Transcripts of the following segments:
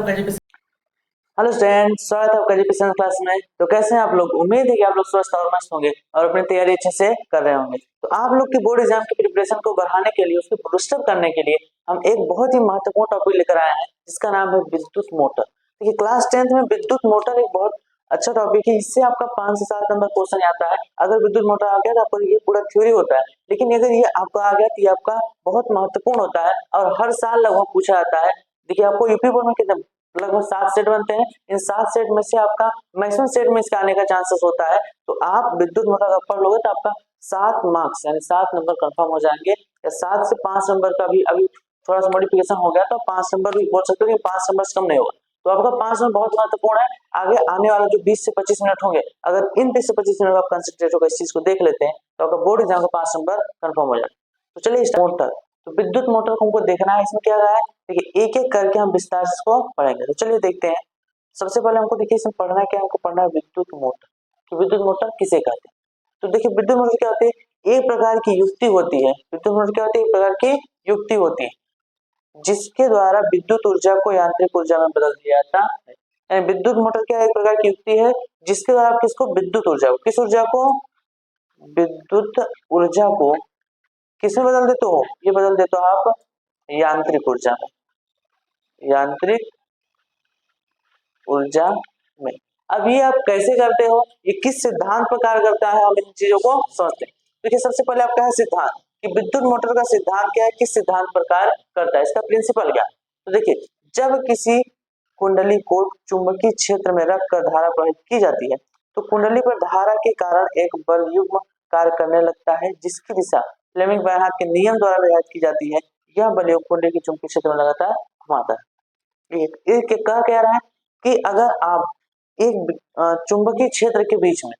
आपका hello student, स्वागत है आपका जीपीएससी क्लास में। तो कैसे हैं आप लोग? उम्मीद है कि आप लोग स्वस्थ और मस्त होंगे और अपनी तैयारी अच्छे से कर रहे होंगे। तो आप लोग की बोर्ड एग्जाम की प्रिपरेशन को बढ़ाने के लिए, उसको बूस्टअप करने के लिए हम एक बहुत ही महत्वपूर्ण टॉपिक लेकर आए हैं जिसका नाम है विद्युत मोटर। देखिए, क्लास 10th में विद्युत मोटर एक बहुत अच्छा टॉपिक है। इससे आपका 5 से 7 नंबर क्वेश्चन आता है। अगर विद्युत मोटर आ गया तो आपको ये पूरा थ्योरी होता है, लेकिन अगर ये आपका आ गया तो ये आपका बहुत महत्वपूर्ण होता है और हर साल लगभग पूछा जाता है। देखिए, आपको यूपी बोर्ड में कितने लगभग 7 सेट बनते हैं। इन 7 सेट में से आपका मैक्सिमम सेट में इसका आने का चांसेस होता है। तो आप विद्युत मोटर का पढ़ लोगे तो आपका 7 मार्क्स यानी 7 नंबर कंफर्म हो जाएंगे। या 7 से 5 नंबर का भी अभी थोड़ा सा मॉडिफिकेशन हो गया तो 5 नंबर भी बोल सकते हो कि 5 नंबर से कम नहीं होगा। तो आपका 5 नंबर बहुत महत्वपूर्ण है। आगे आने वाले जो 20 से 25 मिनट होंगे, अगर इन 20 से 25 मिनट आप कंसंट्रेट होकर इस चीज को देख लेते हैं तो आपका बोर्ड एग्जाम का 5 नंबर कंफर्म हो जाएगा। तो चलिए मोटर, तो विद्युत मोटर को हमको देखना है। इसमें क्या रहा है, देखिए एक एक करके हम विस्तार से इसको पढ़ेंगे। तो चलिए देखते हैं। सबसे पहले हमको देखिए इसमें पढ़ना क्या है, हमको पढ़ना है विद्युत मोटर। कि विद्युत मोटर किसे कहते हैं? तो देखिए, विद्युत मोटर क्या होती है? एक प्रकार की युक्ति होती है। विद्युत मोटर क्या होती है? एक प्रकार की युक्ति होती है जिसके द्वारा विद्युत ऊर्जा को यांत्रिक ऊर्जा में बदल दिया जाता है। विद्युत मोटर क्या है? एक प्रकार की युक्ति है जिसके द्वारा आप किसको, विद्युत ऊर्जा को, किस ऊर्जा को, विद्युत ऊर्जा को किसमें बदल देते हो? ये बदल देते हो आप यांत्रिक ऊर्जा में, यांत्रिक ऊर्जा में। अब ये आप कैसे करते हो, ये किस सिद्धांत पर कार्य करता है, हम इन चीजों को समझते हैं। देखिए, सबसे पहले आपका है सिद्धांत कि विद्युत मोटर का सिद्धांत क्या है, किस सिद्धांत पर कार्य करता है, इसका प्रिंसिपल क्या है। तो देखिए, जब किसी कुंडली को चुंबकीय क्षेत्र में रखकर धारा प्रवाहित की जाती है तो कुंडली पर धारा के कारण एक बल युग्म कार्य करने लगता है जिसकी दिशा फ्लेमिंग बाय के नियम द्वारा निर्धारित की जाती है। यह बल युग्म कुंडली के चुंबकीय क्षेत्र में लगातार घुमाता है। एक कह रहा है कि अगर आप एक चुंबकीय क्षेत्र के बीच में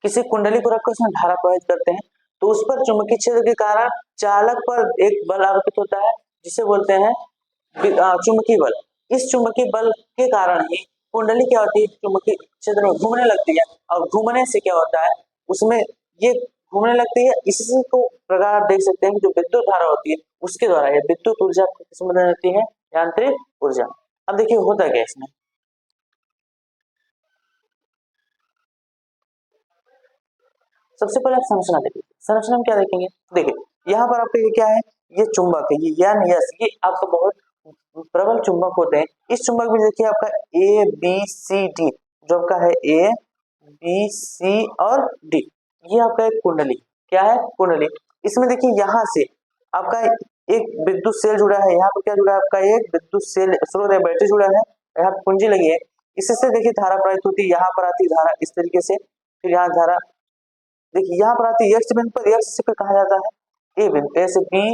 किसी कुंडली को रखकर उसमें धारा प्रवाहित करते हैं तो उस पर चुंबकीय क्षेत्र के कारण चालक पर एक बल आरोपित होता है जिसे बोलते हैं चुंबकीय बल। इस चुंबकीय बल के कारण ही कुंडली क्या होती है, चुंबकीय क्षेत्र में घूमने लगती है और घूमने से क्या होता है, उसमें ये घूमने लगती है। इसी को प्रकार आप देख सकते हैं कि जो विद्युत धारा होती है उसके द्वारा ये विद्युत ऊर्जा किसमें बदल जाती है, यांत्रिक ऊर्जा। अब देखिए होता क्या इसमें, सबसे पहले आप संरचना देखिए। संरचना में क्या देखेंगे, देखिए यहाँ पर आपके ये क्या है, ये चुंबक है, ये यन यस, ये आपका बहुत प्रबल चुंबक होते हैं। इस चुंबक में देखिए आपका ए बी सी डी, जो आपका है ए बी सी और डी, ये आपका एक कुंडली, क्या है, कुंडली। इसमें देखिए यहाँ से आपका एक विद्युत सेल जुड़ा है, यहाँ पर क्या जुड़ा है, आपका एक विद्युत सेल स्रोत है, बैटरी जुड़ा है, यहाँ कुंजी लगी है। इससे देखिए धारा प्रवाहित होती है, यहाँ पर आती है धारा इस तरीके से, फिर यहाँ धारा देखिए यहाँ पर आती है एक्स बिंदु पर, एक्स से फिर कहा जाता है ए बिंदु, ए से बी,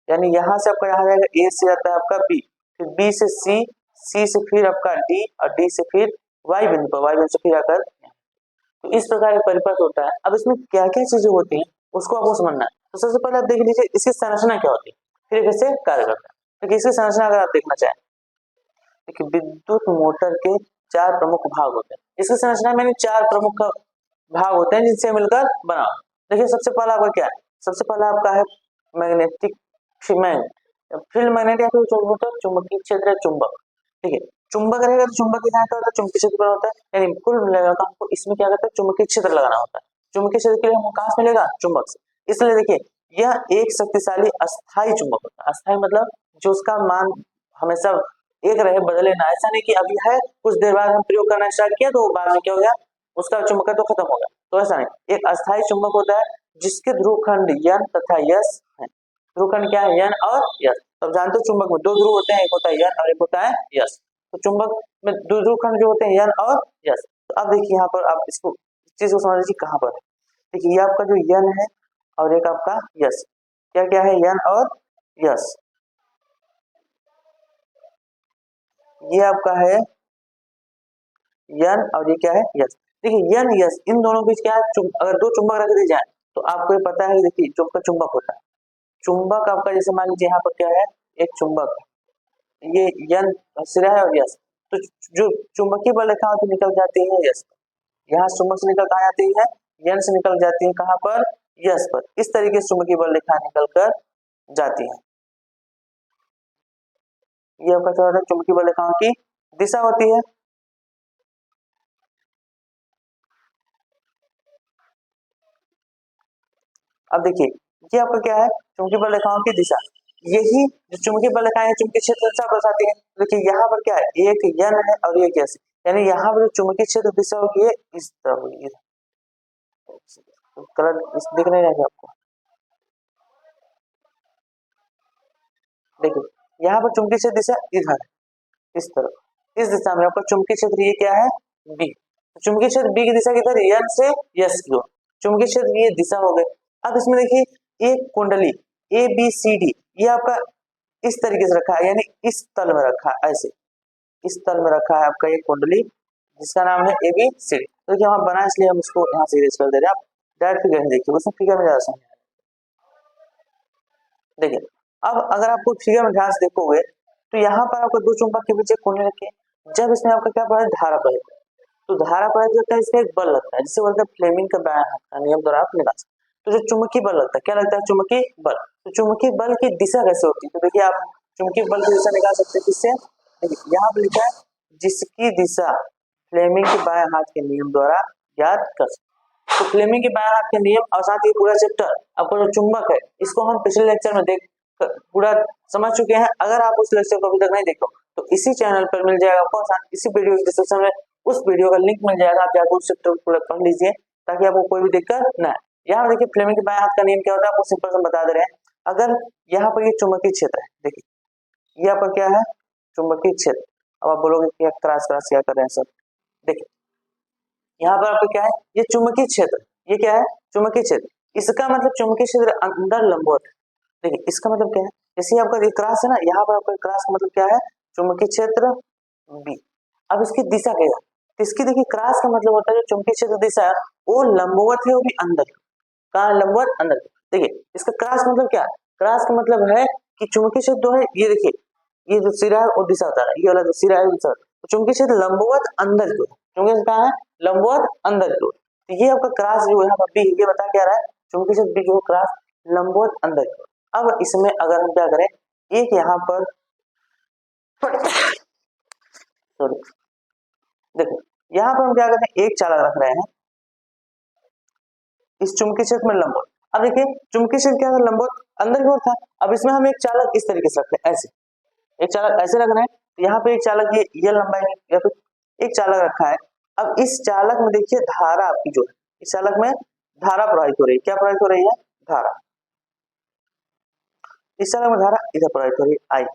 यानी यहाँ से आपका यहाँ जाएगा ए से आता है आपका बी, फिर बी से सी, सी से फिर आपका डी और डी से फिर वाई बिंदु पर, वाई बिंदु से फिर आकर, तो इस प्रकार का परिपथ होता है। अब इसमें क्या क्या चीजें होती हैं उसको आपको समझना है। तो सबसे पहले आप देख लीजिए इसकी संरचना क्या होती है, फिर कैसे कार्य करता है। देखिए इसकी संरचना अगर आप देखना चाहें, देखिए विद्युत मोटर के 4 प्रमुख भाग होते हैं। इसकी संरचना में 4 प्रमुख भाग होते हैं जिनसे मिलकर बना। देखिए सबसे पहला आपका क्या है, सबसे पहला आपका है मैग्नेटिक फील्ड, मैग्नेट या फिर चुंबकीय क्षेत्र, चुंबक। ठीक है, चुंबक रहेगा तो चुंबक यहाँ क्या होता है, चुंबकीय क्षेत्र होता है, यानी कुल मिलेगा तो हमको इसमें क्या करता है, चुंबकीय क्षेत्र लगाना होता है। चुंबकीय क्षेत्र के लिए हमको कहाँ से मिलेगा, चुंबक से। इसलिए देखिए यह एक शक्तिशाली अस्थायी चुंबक होता है। अस्थायी मतलब जो उसका मान हमेशा एक रहे, बदले ना। ऐसा नहीं कि अभी है कुछ देर बाद हम प्रयोग करना स्टार्ट किया तो बाद में क्या हो गया, उसका चुंबकत्व तो खत्म हो गया, तो ऐसा नहीं। एक अस्थायी चुंबक होता है जिसके ध्रुवखंड यन तथा यस है। ध्रुवखंड क्या है, यन और यस। तो जानते हो चुंबक में 2 ध्रुव होते हैं, एक होता है यन और एक होता है यस। तो चुंबक में 2 ध्रुवखंड जो होते हैं यन और यस। तो अब देखिए यहाँ पर आप इसको, इस चीज को समझ लीजिए कहाँ पर है। देखिए ये आपका जो यन है और एक आपका यस, क्या क्या है, यन और यस, ये आपका है यन और ये क्या है, यस। देखिए यन यस इन दोनों बीच क्या है, अगर 2 चुंबक रख दी जाए तो आपको ये पता है, देखिए जो आपका चुंबक होता है, चुंबक आपका जैसे मान लीजिए यहाँ पर क्या है, एक चुंबक, ये यन सिरा है और यस, तो जो चुंबकीय बल रेखा होती निकल जाती है यस, यहाँ चुंबक से निकल कहाँ जाती है, यन से निकल जाती है कहाँ पर, यस पर। इस तरीके से चुंबकीय बल रेखा निकल कर जाती है, ये आपका क्या होता है, चुंबकीय बल रेखाओं की दिशा होती है। अब देखिए ये आपका क्या है, चुंबकीय बल रेखाओं की दिशा। यही जो चुंबकीय बल रेखाएं हैं चुंबकीय क्षेत्र दिशा दर्शाती है। देखिए यहाँ पर क्या है, एक यन है और एक यस, यानी यहाँ पर जो चुंबकीय क्षेत्र दिशा होगी इस तरह होगी। कलर दिख नहीं रहेगा आपको, देखिए यहाँ पर चुंबकीय क्षेत्र दिशा इधर है, इस तरफ, इस दिशा में आपका चुंबकीय क्षेत्र ये क्या है, बी। चुंबकीय क्षेत्र बी की दिशा किधर, यन से यस की ओर, चुंबकीय क्षेत्र ये दिशा हो गई। अब इसमें देखिए एक कुंडली ए बी सी डी, ये आपका इस तरीके से रखा है, यानी इस तल में रखा है, ऐसे इस तल में रखा है आपका ये कुंडली, जिसका नाम है ए बी सी डी। तो यहाँ बना इसलिए हम इसको यहाँ से इरेज कर दे रहे हैं। आप डायरेक्ट फिगर में देखिए, उसमें फिगर में ज्यादा समझ। देखिए अब अगर आपको फिगर में ध्यान से देखोगे तो यहाँ पर आपको दो चुंबक के बीच एक कुंडली रखी है। जब इसमें आपका क्या पड़ा है, धारा प्रवाहित है, तो धारा प्रवाहित होता है, इसमें एक बल लगता है, जिसे बोलते हैं फ्लेमिंग का बायां हाथ का नियम द्वारा आप निकाल सकते हैं। तो जो चुंबकीय बल लगता है, क्या लगता है, चुंबकीय बल। तो चुंबकीय बल की दिशा कैसे होती है, तो देखिए आप चुंबकीय बल की दिशा निकाल सकते हैं किससे, देखिए यहाँ पर लिखा है जिसकी दिशा फ्लेमिंग के बाएं हाथ के नियम द्वारा ज्ञात कर सकते। तो फ्लेमिंग के बाएं हाथ के नियम और साथ ही पूरा चैप्टर आपको जो चुंबक है इसको हम पिछले लेक्चर में देख पूरा समझ चुके हैं। अगर आप उस लेक्चर को अभी तक नहीं देखो तो इसी चैनल पर मिल जाएगा आपको, साथ इसी वीडियो के डिस्क्रिप्शन में उस वीडियो का लिंक मिल जाएगा, आप जाकर उस चैप्टर को पूरा पढ़ लीजिए ताकि आपको कोई भी दिक्कत ना आए। यहाँ देखिए फ्लेमिंग के बाएं हाथ का नियम क्या होता है, आपको सिंपल से बता दे रहे हैं। अगर यहाँ पर ये चुंबकीय क्षेत्र है, देखिए ये आपका क्या है, चुंबकीय क्षेत्र। अब आप बोलोगे कि क्रॉस क्रॉस क्या कर रहे हैं सर, देखिए यहाँ पर आपका क्या है, ये चुंबकीय क्षेत्र, ये क्या है, चुंबकीय क्षेत्र। इसका मतलब चुंबकीय क्षेत्र अंदर लंबवत है। देखिए इसका मतलब क्या है, जैसे आपका ये क्रॉस है ना, यहाँ पर आपका क्रॉस का मतलब क्या है, चुंबकीय क्षेत्र बी। अब इसकी दिशा क्या है, तो इसकी देखिए क्रॉस का मतलब होता है जो चुंबकीय क्षेत्र दिशा है वो लंबवत है, वो भी अंदर, कहाँ लंबवत, अंदर। देखिए इसका क्रॉस मतलब क्या है, क्रॉस का मतलब है कि चुंबकीय क्षेत्र जो है ये देखिए ये जो सिरा है वो दिशा होता है, ये वाला जो सिरा है वो दिशा, तो चुंबकीय क्षेत्र लंबवत अंदर की ओर, चुंबकीय क्षेत्र कहाँ है, लंबवत अंदर की ओर। तो ये आपका क्रॉस जो है बी, ये बता क्या रहा है, चुंबकीय क्षेत्र बी जो क्रॉस लंबवत अंदर की ओर। अब इसमें अगर हम क्या करें, एक यहाँ पर सॉरी देखो यहाँ पर हम क्या करते हैं, एक चालक रख रहे हैं इस चुंबकीय क्षेत्र में लंबवत। अब देखिए चुंबकीय क्षेत्र क्या है, लंबवत अंदर की ओर था। अब इसमें हम एक चालक इस तरीके से रखते हैं, ऐसे एक चालक ऐसे रख रहे हैं, तो यहाँ पे एक चालक ये लंबाई है, या फिर एक चालक रखा है। अब इस चालक में देखिए धारा आपकी जो है, इस चालक में धारा प्रवाहित हो रही है, क्या प्रवाहित हो रही है, धारा। इस चालक में धारा इधर प्रवाहित हो रही है, आई।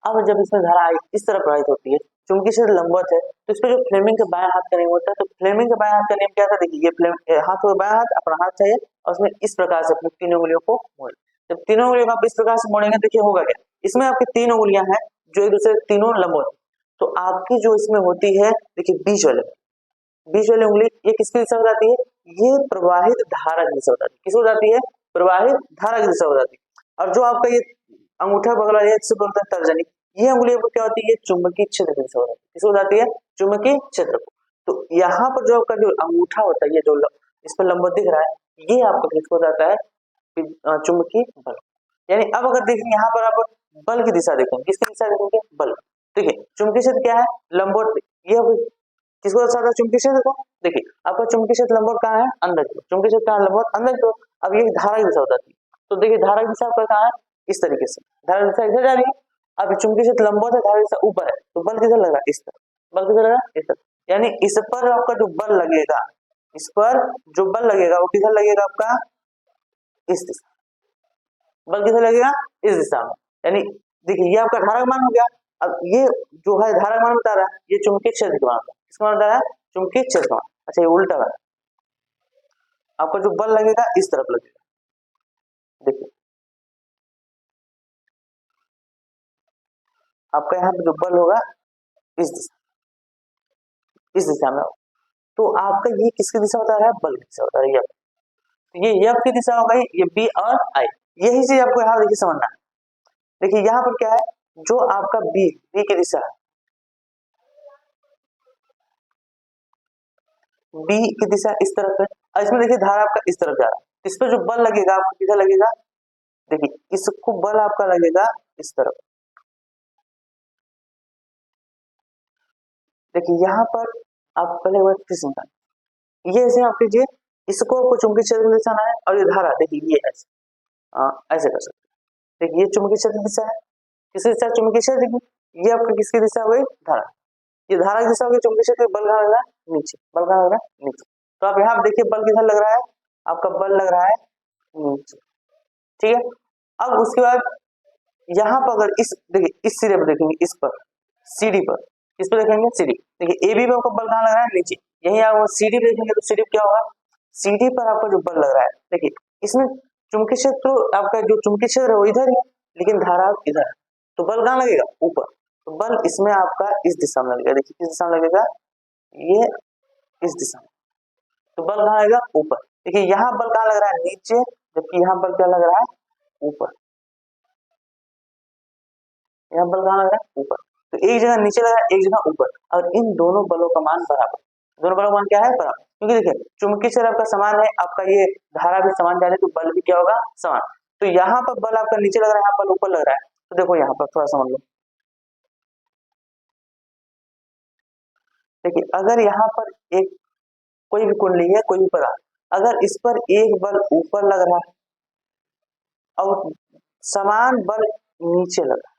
अब जब इसमें धारा आई इस तरह प्रवाहित होती है, चुंबकीय क्षेत्र लंबवत है, तो इस पर जो फ्लेमिंग का बायां हाथ का नियम होता है, तो फ्लेमिंग का बायां हाथ का नियम क्या था, देखिए ये फ्लेम हाथ हो, बायां हाथ अपना हाथ चाहिए और उसमें इस प्रकार से अपनी तीनों उंगलियों को मोड़े। जब तीनों उंगलियों को आप इस प्रकार से मोड़ेंगे, देखिए होगा क्या, इसमें आपकी तीन उंगलियां हैं जो एक दूसरे तीनों लंबवत, तो आपकी जो इसमें होती है देखिए बीच वाली उंगली ये किसकी दिशा हो जाती है, ये प्रवाहित धारा की दिशा हो जाती है, किस हो जाती है, प्रवाहित धारा की दिशा हो जाती है। और जो आपका ये अंगूठा बगल वाली जिसे बोलते हैं तर्जनी, ये उंगली आपको क्या होती है, ये चुंबकीय क्षेत्र की दिशा हो जाती है, किस हो जाती है, चुंबकीय क्षेत्र को। तो यहाँ पर जो आपका जो अंगूठा होता है, ये जो इस पर लंबवत दिख रहा है, ये आपका किस हो जाता है, चुंबकीय बल। यानी अब अगर देखें यहाँ पर आप बल की दिशा देखेंगे, किसकी दिशा देखेंगे, बल। देखिए चुंबकीय क्षेत्र क्या है, लंबवत, ये किसको दर्शाता है, चुंबकीय क्षेत्र को। देखिए आपका चुंबकीय क्षेत्र लंबवत कहाँ है, अंदर की ओर, चुंबकीय क्षेत्र कहाँ है, लंबवत अंदर की ओर। अब ये धारा की दिशा हो जाती है, तो देखिए धारा की दिशा आपका कहाँ है, इस तरीके से धारा की दिशा इधर जा रही है। अब चुंबकीय क्षेत्र लंबवत है, धारा की दिशा ऊपर है, तो बल किधर लग रहा है, इस तरफ, बल किधर लग रहा है, इस तरफ। यानी इस पर आपका जो बल लगेगा, इस पर जो बल लगेगा वो किधर लगेगा, आपका इस दिशा, बल किधर लगेगा, इस दिशा में। यानी देखिए ये आपका धारा का मान हो गया। अब ये जो है धारा का मान बता रहा है, ये चुंबकीय क्षेत्र का मान होता है, किसका मान बता रहा है, चुंबकीय क्षेत्र का मान। अच्छा ये उल्टा है, आपका जो बल लगेगा इस तरफ लगेगा, देखिए आपका यहाँ पे जो बल होगा इस दिशा में, तो आपका ये किसकी दिशा बता रहा है, बल की दिशा बता रही है। तो ये एफ की दिशा हो गई, ये बी और आई, यही चीज आपको यहाँ देखिए समझना है। देखिए यहाँ पर क्या है, जो आपका बी की दिशा है, बी की दिशा इस तरफ है, और इसमें देखिए धारा आपका इस तरफ जा रहा है, इस पर जो बल लगेगा आपको किधर लगेगा, देखिए इसको बल आपका लगेगा इस तरफ, देखिए यहाँ पर आप पहले एक बार फिर से निकालें। ये ऐसे आप कीजिए, इसको आपको चुंबकीय क्षेत्र की दिशा है और ये धारा देखिए ये ऐसे ऐसे कर सकते हैं। देखिए ये चुंबकीय क्षेत्र की दिशा है, किसकी दिशा? चुंबकीय क्षेत्र की। ये आपका किसकी दिशा हुई? धारा। ये धारा की दिशा होगी, चुंबकीय क्षेत्र बल कहाँ लग रहा है? नीचे। बल कहाँ लग रहा है? नीचे। तो आप यहाँ देखिए बल किधर लग रहा है? आपका बल लग रहा है नीचे, ठीक है। अब उसके बाद यहाँ पर अगर इस देखिए इस सिरे पर देखेंगे, इस पर सीडी पर, इस पर देखेंगे सीडी, देखिए एबी पे आपका बल कहाँ लग रहा है? नीचे। यही आप सीडी पे देखेंगे तो सीडी क्या होगा? सीडी पर आपका जो बल लग रहा है, देखिए इसमें चुंबकीय क्षेत्र आपका जो चुंबकीय क्षेत्र है वो इधर है, लेकिन धारा इधर है, तो बल कहाँ लगेगा? ऊपर। तो बल इसमें आपका इस दिशा में लगेगा, देखिए किस दिशा में लगेगा? ये इस दिशा में। तो बल कहाँ लगेगा? ऊपर। देखिए यहाँ बल कहाँ लग रहा है? नीचे, जबकि यहाँ बल क्या लग रहा है? ऊपर। यहाँ बल कहाँ लग रहा है? ऊपर। तो एक जगह नीचे लगा है, एक जगह ऊपर, और इन दोनों बलों का मान बराबर। दोनों बलों का मान क्या है? बराबर। क्योंकि देखिए चुंबकीय क्षेत्र आपका समान है, आपका ये धारा भी समान जा रही है, तो बल भी क्या होगा? समान। तो यहाँ पर बल आपका नीचे लग रहा है, यहाँ बल ऊपर लग रहा है, तो देखो यहाँ पर थोड़ा समझ लो। देखिए अगर यहाँ पर एक कोई भी कुंडली है, कोई भी पदार्थ, अगर इस पर एक बल ऊपर लग रहा है और समान बल नीचे लग रहा है,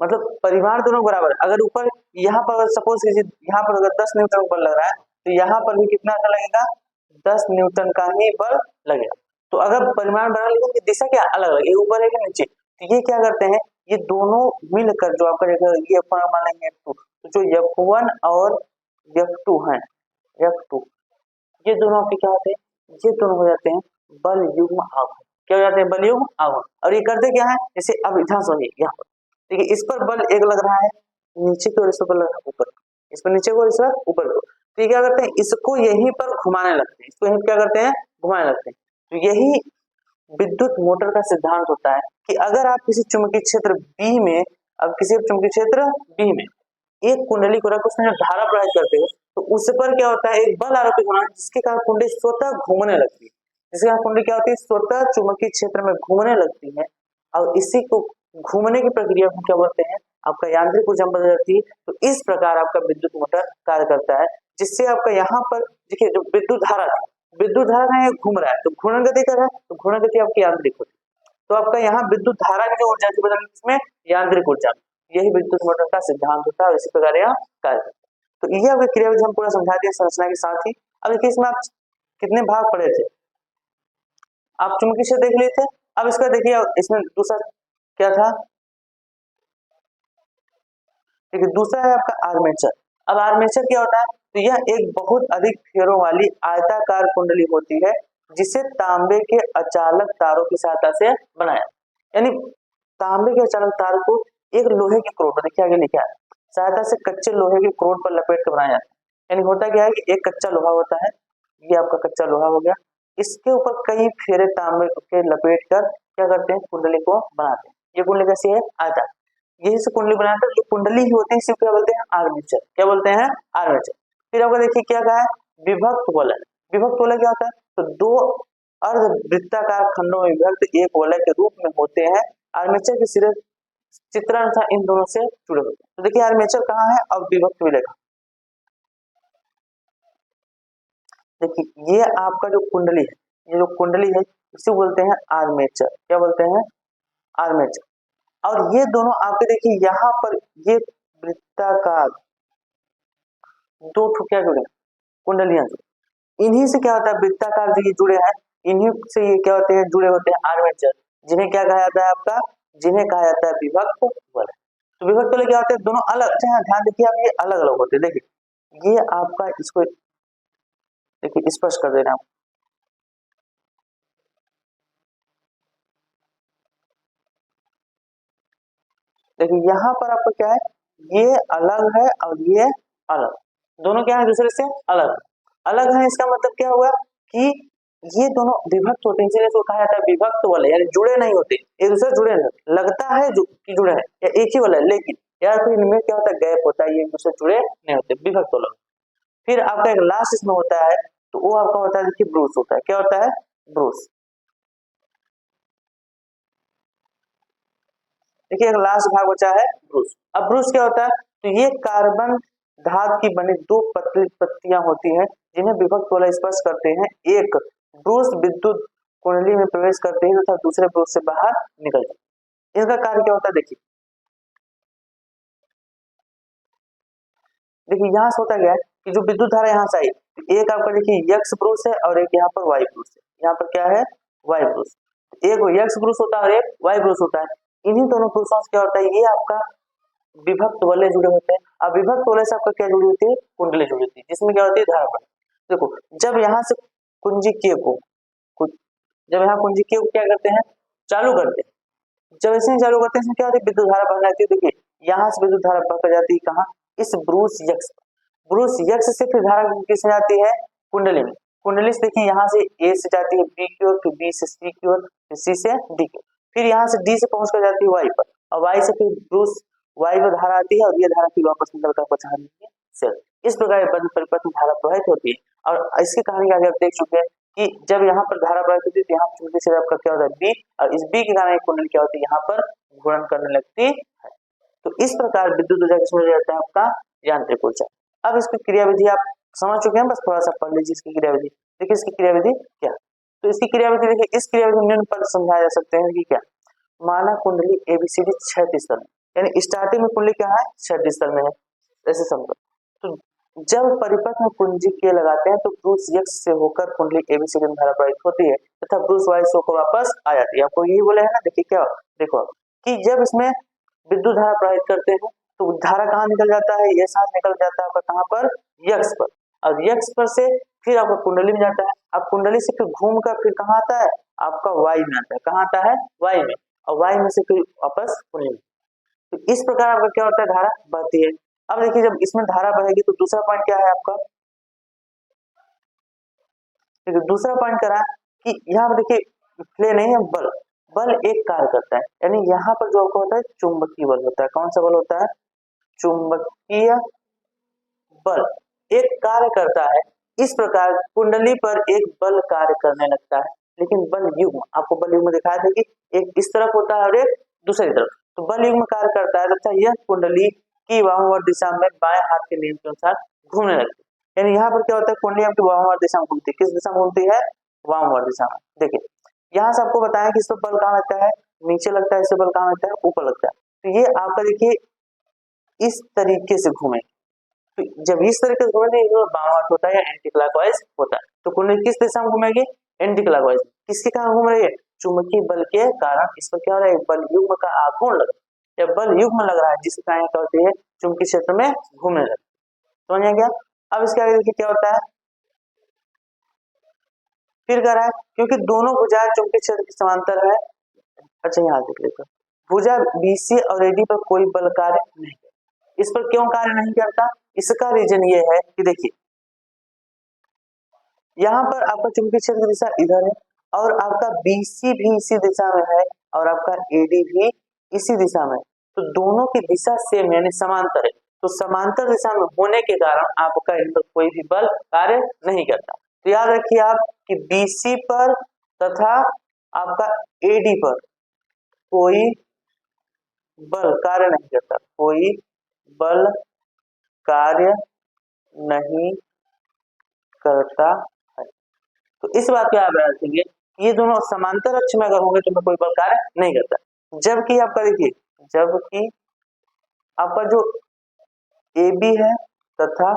मतलब परिमाण दोनों बराबर है। अगर ऊपर यहाँ पर सपोज कीजिए, यहाँ पर अगर 10 न्यूटन बल लग रहा है, तो यहाँ पर भी कितना का लगेगा? 10 न्यूटन का ही बल लगेगा। तो अगर परिमाण बराबर, लेकिन दिशा क्या अलग अलग, ये ऊपर है कि नीचे, तो ये क्या करते हैं, ये दोनों मिलकर जो आपका ये मान लेंगे F2, तो जो F1 और F2 है, F2, ये दोनों आपके क्या होते हैं? ये दोनों हो जाते हैं बल युग्म आघूर्ण। क्या हो जाते हैं? बल युग्म आघूर्ण। और ये करते क्या है? जैसे अब ध्यान समझिए, यहाँ पर देखिए इस पर बल एक लग रहा है नीचे की ओर, इस पर बल लग रहा है ऊपर, इस पर नीचे को, इस पर ऊपर को, तो ये क्या करते हैं? इसको यहीं पर घुमाने लगते हैं, इसको यहीं क्या करते हैं? घुमाने लगते हैं। तो यही विद्युत मोटर का सिद्धांत होता है कि अगर आप किसी चुंबकीय क्षेत्र बी में, अब किसी चुंबकीय क्षेत्र बी में एक कुंडली को रख उसमें जो धारा प्रवाहित करते हैं, तो उस पर क्या होता है? एक बल आरोपित होना है, जिसके कारण कुंडली स्वतः घूमने लगती है। जिसके कारण कुंडली क्या होती है? स्वतः चुंबकीय क्षेत्र में घूमने लगती है, और इसी को घूमने की प्रक्रिया को क्या बोलते हैं? आपका यांत्रिक ऊर्जा बदल जाती है। तो इस प्रकार आपका विद्युत मोटर कार्य करता है, जिससे आपका यहाँ पर देखिए जो विद्युत धारा था, विद्युत धारा है घूम रहा है, तो घूर्णन गति कर रहा है, तो घूर्णन गति आपकी यांत्रिक होती है। तो आपका यहाँ विद्युत धारा की जो ऊर्जा की बदल इसमें यांत्रिक ऊर्जा, यही विद्युत मोटर का सिद्धांत होता है, और इसी प्रकार यह कार्य करता है। तो ये आपके क्रिया विधि हम पूरा समझा दिया संरचना के साथ ही। अब देखिए इसमें आप कितने भाग पढ़े थे? आप चुंबकीय क्षेत्र देख लिए थे। अब इसका देखिए इसमें दूसरा क्या था? देखिए दूसरा है आपका आर्मेचर। अब आर्मेचर क्या होता है? तो यह एक बहुत अधिक फेरों वाली आयताकार कुंडली होती है, जिसे तांबे के अचालक तारों की सहायता से बनाया, यानी तांबे के अचालक तार को एक लोहे की क्रोट, देखिए आगे लिखा है, सहायता से कच्चे लोहे की क्रोट पर लपेट कर बनाया जाता है। यानी होता क्या है कि एक कच्चा लोहा होता है, ये आपका कच्चा लोहा हो गया, इसके ऊपर कई फेरे तांबे के लपेट कर क्या करते हैं? कुंडली को बनाते हैं। ये कुंडली कैसी है? आयताकार। यही से कुंडली बनाते हैं, जो कुंडली ही होती है इसी को क्या बोलते हैं? आर्मेचर। क्या बोलते हैं? आर्मेचर। फिर आपको देखिए क्या कहा है? विभक्त वलय। विभक्त वलय क्या होता है? तो दो अर्धवृत्ताकार खंडों में विभक्त एक वलय के रूप में होते हैं। आर्मेचर के सिरे चित्रानुसार इन दोनों से जुड़े होते हैं। तो देखिए आर्मेचर कहाँ है और विभक्त वलय कहाँ? देखिए ये आपका जो कुंडली है, ये जो कुंडली है इसे बोलते हैं आर्मेचर। क्या बोलते हैं? आर्मेचर। और ये दोनों आपके देखिए यहाँ पर ये वृत्ताकार दो ठो क्या जुड़े? कुंडलियां जुड़े। इन्हीं से क्या होता है? वृत्ताकार जो ये जुड़े हैं, इन्हीं से ये क्या होते हैं? जुड़े होते हैं आर्मेचर, जिन्हें क्या कहा जाता है आपका? जिन्हें कहा जाता है विभक्त वलय। तो विभक्त वलय क्या होते हैं? दोनों अलग। अच्छा यहाँ ध्यान देखिए, आप ये अलग अलग होते हैं। देखिए ये आपका, इसको देखिए स्पष्ट कर दे रहे हैं। देखिए यहाँ पर आपको क्या है? ये अलग है और ये अलग, दोनों क्या है? दूसरे से अलग। अलग है इसका मतलब क्या हुआ कि ये दोनों विभक्त होते हैं, इसलिए इसको कहा जाता है विभक्त वलय, यानी जुड़े नहीं होते, एक दूसरे जुड़े नहीं होते। लगता है जो कि जुड़े हैं या एक ही वलय, लेकिन यार फिर इनमें क्या होता है? गैप होता है, ये एक दूसरे जुड़े नहीं होते, विभक्त वलय। फिर आपका एक लास्ट इसमें होता है, तो वो आपका होता है देखिए ब्रूस होता है। क्या होता है? ब्रूस। देखिए एक लास्ट भाग बचा है ब्रूस। अब ब्रूस क्या होता है? तो ये कार्बन धातु की बनी दो पतली पत्तियां होती हैं जिन्हें विभक्त वाला स्पर्श करते हैं, एक ब्रूस विद्युत कुंडली में प्रवेश करते हैं तथा दूसरे ब्रूस से बाहर निकल जाते हैं। इसका कार्य क्या होता है, देखिए यहाँ से होता क्या है कि जो विद्युत धारा यहाँ से आई, एक आपका देखिए यक्स ब्रूस है और एक यहाँ पर वाई ब्रूस है। यहाँ पर क्या है, वाई ब्रूस, एक यक्स ब्रूस होता है और एक वाई ब्रूस होता है। इन्हीं दोनों ब्रूसों से क्या होता है, ये आपका विभक्त वलय जुड़े होते हैं। अब विभक्त वलय से आपका क्या जुड़ी होती है, कुंडली जुड़ी होती है, जिसमें क्या होती है, धारा प्रवाह। देखो जब यहाँ से कुंजी के को जब यहाँ कुंजी के को क्या करते हैं, चालू करते हैं, जब इसे चालू करते हैं इसमें क्या होती है, विद्युत धारा बह जाती है। देखिए यहाँ से विद्युत धारा बह जाती है कहाँ, इस ब्रूस यक्स, ब्रूस यक्स से फिर धारा किसमें जाती है, कुंडली में। कुंडली से देखिए यहाँ से ए से जाती है बी की ओर, फिर बी से सी की ओर, फिर सी से डी की ओर, फिर यहाँ से डी से पहुंच कर जाती है वाई पर, और वाई से फिर ब्रूस वाई पर धारा आती है और ये धारा फिर वापस निकल कर पहुंचा सेल। इस प्रकार बंद परिपथ में धारा प्रवाहित होती है। और इसकी कहानी आगे आप देख चुके हैं कि जब यहाँ पर धारा प्रवाहित होती है तो यहाँ चुंबकीय क्षेत्र आपका क्या होता है, बी, और इस बी के कारण एक कुंडली क्या होती है, यहाँ पर घूर्णन करने लगती है। तो इस प्रकार विद्युत ऊर्जा किसमें रहता है, आपका यांत्रिक ऊर्जा। अब इसकी क्रियाविधि आप समझ चुके हैं, बस थोड़ा सा पढ़ लीजिए इसकी क्रियाविधि। देखिए इसकी क्रियाविधि क्या, तो इसकी क्रियाविधि देखिए, इस क्रियाविधि निम्न पर समझाया जा सकते हैं कि क्या, माना कुंडली एबीसीडी क्षैतिज स्तर में, यानी स्टार्टिंग में कुंडली क्या है, क्षैतिज स्तर में है, ऐसे समझो। तो जब परिपथ में कुंजी के लगाते हैं तो ब्रूस यक्स से होकर कुंडली एबीसीडी में धारा प्रवाहित होती है तथा ब्रूस वाई से होकर वापस आ जाती है। आपको यही बोला है ना, देखिए क्या, देखो कि जब इसमें विद्युत धारा प्रवाहित करते हैं तो धारा कहाँ निकल जाता है, ये साथ निकल जाता है आपका कहाँ पर, यक्स पर, और यक्स पर से फिर आपका कुंडली में जाता है। अब कुंडली से फिर घूम कर फिर कहाँ आता है, आपका वाई में आता है, कहाँ आता है, वाई में, और वाई में से फिर वापस कुंडली में। तो इस प्रकार आपका क्या होता है, धारा बहती है। अब देखिए जब इसमें धारा बहेगी तो दूसरा पॉइंट क्या है आपका, देखिए दूसरा पॉइंट करा कि यहाँ पर देखिए प्ले नहीं है, बल, बल एक कार्य करता है, यानी यहाँ पर जो आपको होता है चुंबकीय बल होता है। कौन सा बल होता है, चुंबकीय बल एक कार्य करता है। इस प्रकार कुंडली पर एक बल कार्य करने लगता है, लेकिन बल युग्म, आपको बल युग्म दिखाया था कि एक इस तरफ होता है और एक दूसरी तरफ, तो बल युग्म कार्य करता है तथा यह कुंडली की वामावर्त दिशा में बाएं हाथ के नियम के अनुसार घूमने लगती है। यानी यहाँ पर क्या होता है, कुंडली आपकी वामावर्त दिशा में घूमती है, किस दिशा में घूमती है, वामावर्त दिशा में। देखिए यहाँ से आपको बताया कि इस पर बल कहाँ लगता है, नीचे लगता है, इस पर बल कहाँ लगता है, ऊपर लगता है। तो ये आपका देखिए इस तरीके से घूमे, तो जब इस तरीके से घूमेगी तो वामावर्त होता है या एंटी क्लॉकवाइज होता है। तो कुंडली किस दिशा में घूमेगी, एंटी क्लॉकवाइज। किसके कारण घूम रही है, चुंबकीय बल के कारण। इस पर क्या हो रहा है, बल युग्म का आघूर्ण लग रहा है, या बल युग्म लग रहा है, जिसके कारण क्या होती है, चुंबकीय क्षेत्र में घूमने लगती है। समझ गया। अब इसके आगे देखिए क्या होता है, फिर कह रहा है क्योंकि दोनों भुजाएं चुंबकीय क्षेत्र के समांतर है। अच्छा यहाँ देख लेते, भुजा बीसी और एडी पर कोई बल कार्य नहीं, इस पर क्यों कार्य नहीं करता, इसका रीजन ये है कि देखिए यहाँ पर आपका चुंबकीय क्षेत्र की दिशा इधर है और आपका बीसी भी इसी दिशा में है और आपका एडी भी इसी दिशा में, तो दोनों की दिशा सेम यानी समांतर है। तो समांतर दिशा में होने के कारण आपका इन पर कोई भी बल कार्य नहीं करता। तो याद रखिए आप कि बीसी पर तथा आपका एडी पर कोई बल कार्य नहीं करता, कोई बल कार्य नहीं करता है। तो इस बात को आप याद रखेंगे, ये दोनों समांतर अक्ष में अगर होंगे तो कोई बल कार्य नहीं करता। जबकि आपका देखिए, जबकि आपका जो AB है तथा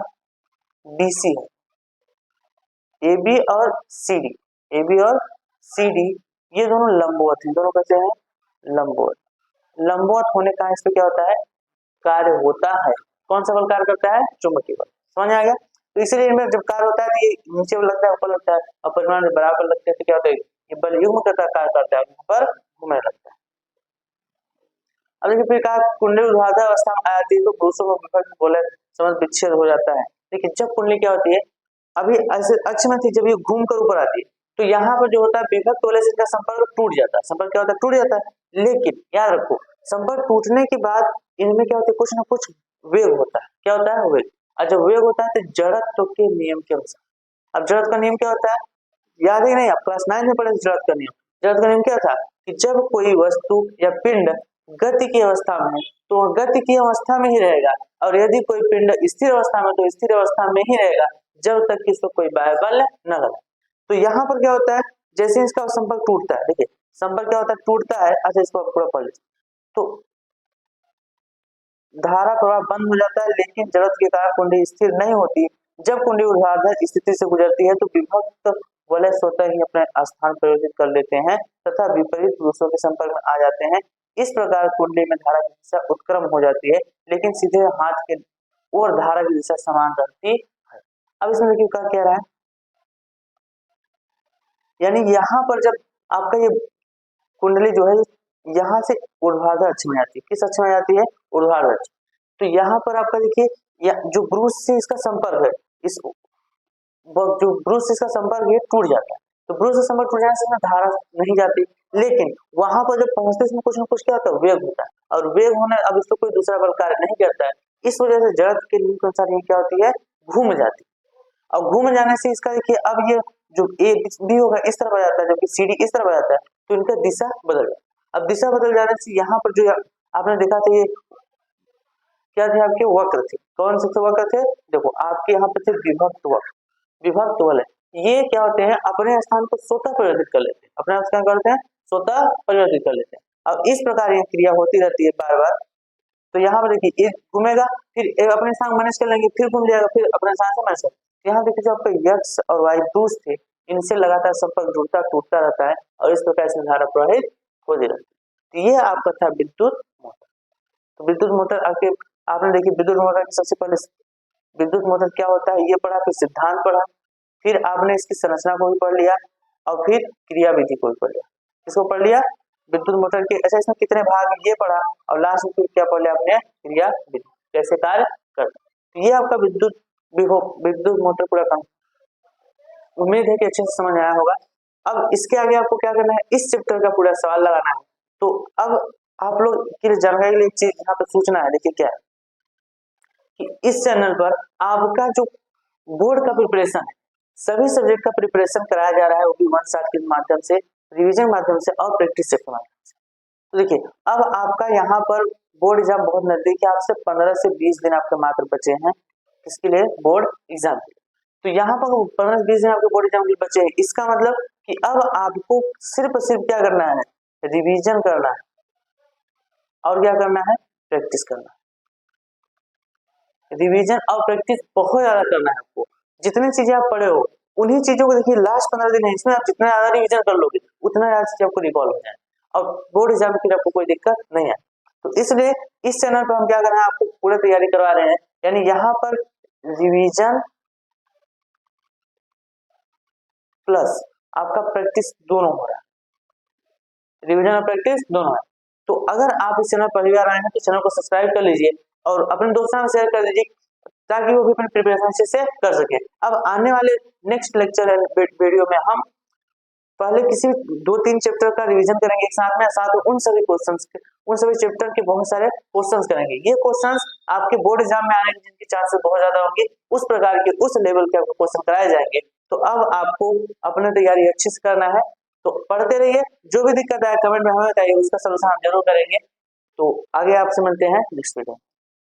BC है, AB और CD, AB और CD ये दोनों लंबवत हैं, दोनों कैसे हैं, लंबवत। लंबवत होने का इस पे क्या होता है, कार्य होता है। कौन सा बल कार्य करता है, चुंबकीय बल। समझ आ गया। तो इसीलिए इनमें जब कार्य होता है तो ये नीचे लगता है, ऊपर लगता है, और परिमाण बराबर लगते हैं तो क्या होता है, ये बल युग्म करता कार्य करता है, ऊपर घूमने लगता है। अब देखिए फिर कहा कुंडली ऊर्ध्वाधर अवस्था में आती है तो ब्रूसों को विभक्त बोले समझ विच्छेद हो जाता है। देखिए जब कुंडली क्या होती है, अभी ऐसे अक्ष में थी, जब ये घूम कर ऊपर आती है तो यहाँ पर जो होता है विभक्त वाले से इनका संपर्क टूट जाता है। संपर्क क्या होता है, टूट जाता है। लेकिन याद रखो संपर्क टूटने के बाद इनमें क्या होता है, कुछ ना कुछ वेग होता है। क्या होता है, वेग। और जब वेग होता है तो जड़त्व के नियम के अनुसार, अब जड़त्व का नियम क्या होता है, याद ही नहीं, आप क्लास 9 में पढ़े जड़त्व का नियम। जड़त्व का नियम क्या था कि जब कोई वस्तु या पिंड गति की अवस्था में है तो गति की अवस्था में ही रहेगा, और यदि कोई पिंड स्थिर अवस्था में तो स्थिर अवस्था में ही रहेगा जब तक कि इसको कोई बाह्य बल न लगे। तो यहाँ पर क्या होता है, जैसे इसका संपर्क टूटता है, देखिए संपर्क क्या होता है, टूटता है। अच्छा इसको पूरा पढ़ लीजिए। तो धारा प्रवाह बंद हो जाता है, लेकिन जड़त्व के कारण कुंडली स्थिर नहीं होती। जब कुंडली ऊर्ध्वाधर स्थिति से गुजरती है तो विभक्त वलय स्वतः ही अपने स्थान परिवर्तित कर लेते हैं तथा विपरीत पुरुषों के संपर्क में आ जाते हैं। इस प्रकार कुंडली में धारा की दिशा उत्क्रम हो जाती है, लेकिन सीधे हाथ के और धारा की दिशा समान रहती है। अब इसमें देखिए क्या कह रहा है, यानी यहाँ पर जब आपका ये कुंडली जो है यहाँ से ऊर्ध्वाधर अक्ष में जाती है, किस अक्ष में जाती है, ऊर्ध्वाधर अक्ष। तो यहाँ पर आपका देखिए जो ब्रूस से इसका संपर्क है, इस जो ब्रूस से इसका संपर्क है टूट जाता है। तो ब्रूस से संपर्क टूट जाने से धारा नहीं जाती, लेकिन वहां पर जब पहुंचते इसमें कुछ ना कुछ क्या होता है, वेग होता है, और वेग होने अब इसको कोई दूसरा बल कार्य नहीं करता है। इस वजह से जड़त्व के नियम के अनुसार ये क्या होती है, घूम जाती है। और घूम जाने से इसका देखिए अब ये जो ए बी होगा इस तरफ आ जाता है, जबकि सी डी इस तरफ आ जाता है, तो इनका दिशा बदल जाता है। अब दिशा बदल जाने से यहाँ पर जो आपने देखा था ये क्या थे, आपके वक्र थे। कौन से वक्र थे, देखो आपके यहाँ पर थे विभक्त वक्र, विभक्त वलय। ये क्या होते हैं, अपने स्थान को स्वतः परिवर्तित कर लेते हैं, अपने स्थान करते हैं स्वतः परिवर्तित कर लेते हैं। अब इस प्रकार ये क्रिया होती रहती है बार बार। तो यहाँ पर देखिए एक घूमेगा, फिर अपने स्थान मैनेज कर लेंगे, फिर घूम जाएगा, फिर अपने स्थान से मैनेज कर। यहाँ देखिए जो आपका यक्ष और वाई दूस थे, इनसे लगातार संपर्क जुड़ता टूटता रहता है और इस प्रकार से धारा प्रवाहित होती रहती है। तो ये आपका था विद्युत मोटर। तो विद्युत मोटर आपने देखिए विद्युत मोटर की सबसे पहले विद्युत मोटर क्या होता है ये पढ़ा, फिर सिद्धांत पढ़ा, फिर आपने इसकी संरचना को भी पढ़ लिया और फिर क्रिया विधि को भी पढ़ लिया। इसको पढ़ लिया विद्युत मोटर के। अच्छा इसमें कितने भाग ये पढ़ा और लास्ट में क्या पढ़ लिया आपने, क्रिया विधि कैसे कार्य करता। तो ये आपका विद्युत मोटर पूरा काम। उम्मीद है कि अच्छे से समझ आया होगा। अब इसके आगे आपको क्या करना है, इस चैप्टर का पूरा सवाल लगाना है। तो अब आप लोग की जानकारी के लिए एक चीज यहाँ पे सूचना है, देखिए क्या है कि इस चैनल पर आपका जो बोर्ड का प्रिपरेशन है, सभी सब्जेक्ट का प्रिपरेशन कराया जा रहा है, वो भी वन शॉट के माध्यम से, रिवीजन माध्यम से और प्रैक्टिस सेट के माध्यम से। तो देखिए अब आपका यहाँ पर बोर्ड एग्जाम बहुत नजदीक है, आपसे 15 से 20 दिन आपके मात्र बचे हैं किसके लिए, बोर्ड एग्जाम के लिए। तो यहाँ पर 15 से 20 दिन आपके बोर्ड एग्जाम के लिए बचे हैं। इसका मतलब कि अब आपको सिर्फ क्या करना है, रिवीजन करना है और क्या करना है, प्रैक्टिस करना है। रिवीजन और प्रैक्टिस बहुत ज्यादा करना है आपको। जितनी चीजें आप पढ़े हो उन्हीं चीजों को देखिए लास्ट 15 दिन है, इसमें आप जितना ज्यादा रिवीजन कर लोगे उतना ज्यादा चीजें आपको रिकॉल हो जाए और बोर्ड एग्जाम में फिर आपको कोई दिक्कत नहीं है। तो इसलिए इस चैनल पर हम क्या कर रहे हैं, आपको पूरी तैयारी करवा रहे हैं। यानी यहाँ पर रिवीजन प्लस आपका प्रैक्टिस दोनों हो रहा है, रिवीजन और प्रैक्टिस दोनों है। तो अगर आप इस चैनल पर पहली बार आए हैं तो चैनल को सब्सक्राइब कर लीजिए और अपने दोस्तों में शेयर कर दीजिए ताकि वो भी अपनी प्रिपरेशन अच्छे से कर सके। अब आने वाले नेक्स्ट लेक्चर वीडियो में हम पहले किसी 2-3 चैप्टर का रिवीजन करेंगे एक साथ में, साथ में उन सभी क्वेश्चंस के, उन सभी चैप्टर के बहुत सारे क्वेश्चंस करेंगे। ये क्वेश्चंस आपके बोर्ड एग्जाम में आने की जिनकी चांसेस बहुत ज्यादा होंगे, उस प्रकार के उस लेवल के आपको क्वेश्चन कराए जाएंगे। तो अब आपको अपनी तैयारी अच्छे से करना है, तो पढ़ते रहिए। जो भी दिक्कत आए कमेंट में हमें बताइए, उसका सलूशन हम जरूर करेंगे। तो आगे आपसे मिलते हैं नेक्स्ट वीडियो।